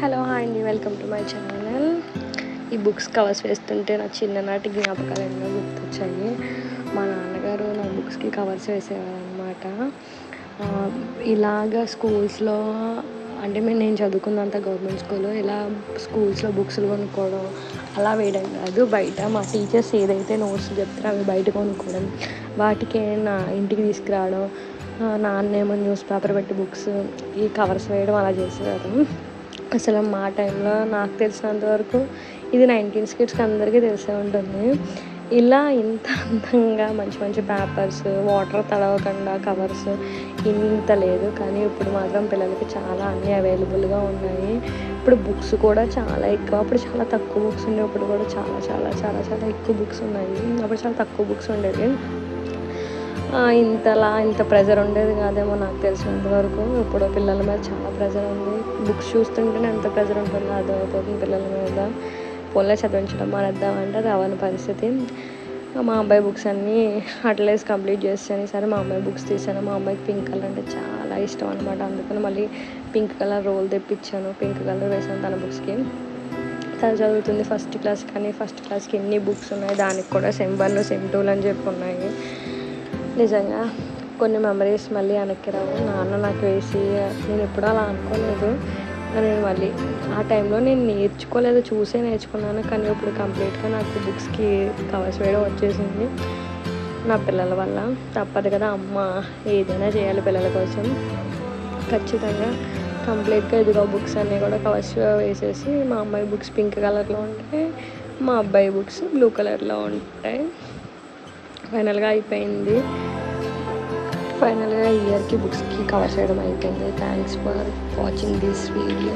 Hello hi అండి, welcome to my channel. ఈ books covers వేస్తుంటే నా చిన్ననాటి జ్ఞాపకాలు ఎన్నో గుర్తొచ్చాయి. మా నాన్నగారు నా బుక్స్కి కవర్స్ వేసేవారు అనమాట. ఇలాగ స్కూల్స్లో అంటే నేను చదువుకున్నంత గవర్నమెంట్ స్కూల్లో ఇలా స్కూల్స్లో బుక్స్లు కొనుక్కోవడం అలా వేయడం కాదు, బయట మా టీచర్స్ ఏదైతే నోట్స్ చెప్తారో అవి బయట కొనుక్కోవడం, వాటికి నా ఇంటికి తీసుకురావడం, నాన్నేమో న్యూస్ పేపర్ పెట్టి బుక్స్ ఈ కవర్స్ వేయడం అలా చేసేవారు. అసలు మా టైంలో నాకు తెలిసినంత వరకు ఇది 90s కిడ్స్కి అందరికీ తెలిసే ఉంటుంది. ఇలా ఇంత అందంగా మంచి మంచి పేపర్స్, వాటర్ తడవకుండా కవర్స్ ఇంత లేదు. కానీ ఇప్పుడు మాత్రం పిల్లలకి చాలా అన్నీ అవైలబుల్గా ఉన్నాయి. ఇప్పుడు బుక్స్ కూడా చాలా ఎక్కువ, అప్పుడు చాలా తక్కువ బుక్స్ ఉండేవి, ఇప్పుడు కూడా చాలా చాలా చాలా చాలా ఎక్కువ బుక్స్ ఉన్నాయి. అప్పుడు చాలా తక్కువ బుక్స్ ఉండేవి. ఇంత ప్రెజర్ ఉండేది కాదేమో నాకు తెలిసినంత వరకు. ఇప్పుడు పిల్లల మీద చాలా ప్రెజర్ ఉంది. బుక్స్ చూస్తుంటేనే ఎంత ప్రెజర్ ఉంటుందో అర్థమైపోతుంది పిల్లల మీద. ఫోన్లో చదివించడం మానేద్దామంటే అది అవని పరిస్థితి. మా అబ్బాయి బుక్స్ అన్నీ అట్లేసి కంప్లీట్ చేస్తాను. సరే మా అమ్మాయి బుక్స్ తీసాను. మా అమ్మాయికి పింక్ కలర్ అంటే చాలా ఇష్టం అనమాట. అందుకని మళ్ళీ పింక్ కలర్ రోల్ తెప్పించాను, పింక్ కలర్ వేసాను తన బుక్స్కి. తను చదువుతుంది ఫస్ట్ క్లాస్, కానీ ఫస్ట్ క్లాస్కి ఎన్ని బుక్స్ ఉన్నాయి, దానికి కూడా సెమ్ 1 సెమ్ 2 అని చెప్పి ఉన్నాయి. నిజంగా కొన్ని మెమరీస్ మళ్ళీ వెనక్కి రావు. నాన్న నాకు వేసి నేను ఎప్పుడూ అలా అనుకోలేదు. నేను మళ్ళీ ఆ టైంలో నేను నేర్చుకోలేదు, చూసే నేర్చుకున్నాను. కానీ ఇప్పుడు కంప్లీట్గా నాకు బుక్స్కి కవర్స్ వేయడం వచ్చేసింది నా పిల్లల వల్ల. తప్పదు కదా, అమ్మ ఏదైనా చేయాలి పిల్లల కోసం. ఖచ్చితంగా కంప్లీట్గా ఇదిగో బుక్స్ అన్నీ కూడా కవర్స్ వేసేసి, మా అమ్మాయి బుక్స్ పింక్ కలర్లో ఉంటాయి, మా అబ్బాయి బుక్స్ బ్లూ కలర్లో ఉంటాయి. ఫైనల్గా అయిపోయింది. ఫైనల్గా ఇయర్కి బుక్స్కి కవర్ చేయడం అయిపోయింది. Thanks for watching this video.